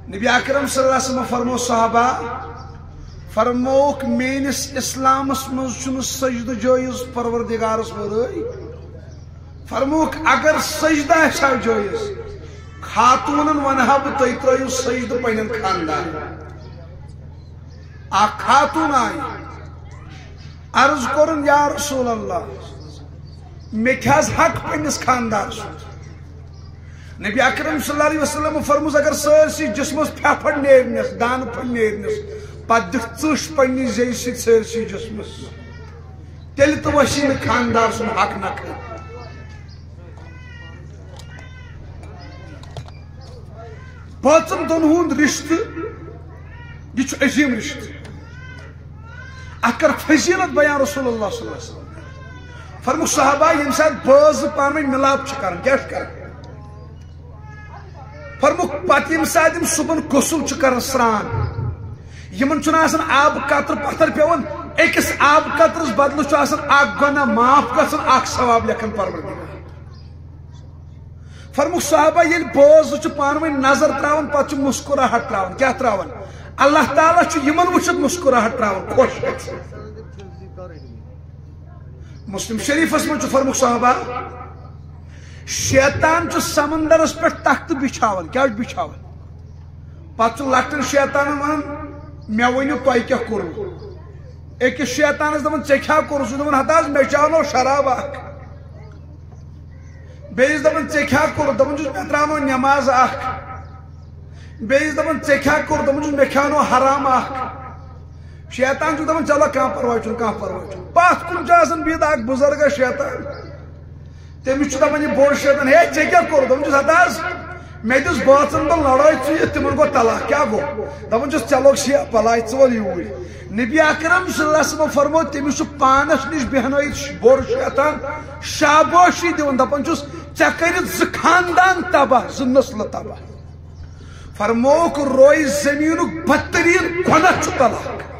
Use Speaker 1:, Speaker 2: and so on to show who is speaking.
Speaker 1: نبی اکرم صلی اللہ علیہ وسلم فرمو صحابہ فرموک مینس اسلامس من سجدہ جائز پروردگارس ورٲے فرموک اگر سجدہ آسا جائز خاتونن ونہا بہ تُہۍ ترٲیِو سجدہ پنن خاندان اکھ خاتون آئی عرض کرن یا رسول اللہ مے کھاز حق پنس خاندار نبی اکرم صلی اللہ علیہ وسلم فرموس اگر سٲرسٕے جسمس پھیپھڑ نیرنس دانہ پھل نیرنس پتہ دِکھ ژٕش پننہِ زیٚیہِ سۭتۍ سٲرسٕے جسمس تیٚلہِ تہِ وسی نہٕ خاندار سُنٛد حق نکھٕ بٲژن دۄن ہُنٛد رشتہٕ یہ چھُ عظیٖم رشتہٕ اتھ کر فضیلت بیان رسول اللہ صلی اللہ علیہ وسلم فرموک صحابہ ییٚمہِ ساتہٕ بٲژ پانہٕ ؤنۍ مِلاپ چھِ کران کیٛاہ چھِ کران فرموک پتہٕ ییٚمہِ ساتہٕ یِم صبحن غسل چھِ کران سران یمن چھُنہٕ آسان آبہٕ قطرٕ پتھر پیوان أکِس آبہٕ قطرس بدلہٕ چھُ آسان اکھ گۄناہ معاف گژھان اکھ ثواب لیکھان پروردگار فرموک صحابہ ییٚلہِ بٲژ چھُ پانہٕ ؤنۍ نظر تراوان پتہٕ چھُ مسکراہٹ تراوان کیٛاہ تراوان اللہ تعالیٰ چھُ یمن وٕچھِتھ مسکراہٹ تراوان خۄش گژھِ مسلم شریفس منٛز چھُ فرموک صحابہ شیطان چھُ سمندرس پٮ۪ٹھ تختہٕ بچھاوان کیٛاہ چھُ بچھاوان پتہٕ چھُ لۄکٹٮ۪ن شیطانن ونان مےٚ ؤنِو تۄہہِ کیٛاہ کوٚروٕ أکِس شیطانس دپان ژےٚ کیٛاہ کوٚرُتھ سُہ دپان ہتا حظ مےٚ چاونو شراب اکھ بیٚیِس دپان ژےٚ کیٛاہ کوٚرُتھ دپان چھُس مےٚ ترٛاونو نٮ۪ماز اکھ بیٚیِس دپان ژےٚ کیٛاہ کوٚرُتھ دپان چھُس مےٚ کھیٛاونو حرام اکھ شیطان چھُ دپان چلو کانٛہہ پرواے چھُنہٕ پتھ کُن چھُ آسان بِہِتھ اکھ بُزرگا شیطان تٔمِس چھُ دپان یہِ بوٚڑ شیطان ہے ژےٚ کیٛاہ کوٚرُتھ دپان چھُس ہتا حظ مےٚ دِژ بٲژن دۄن لڑٲے ژٕیِتھ تِمن گوٚو طلاق کیٛاہ گوٚو دپان چھُس ژےٚ لوٚگ شے بلاے ژٕ وَل یوٗرۍ نبی اکرم صلی اللہ علیہ وسلم فرمو تٔمِس چھُ پانس نِش بیہنٲیِتھ بوٚڑ شیطان شابٲشی دِوان دپان چھُس ژےٚ کٔرِتھ زٕ خاندان تباہ زٕ نسلہٕ تباہ فرموک روزِ زمیٖنُک بدتریٖن گۄناہ چھُ طلاق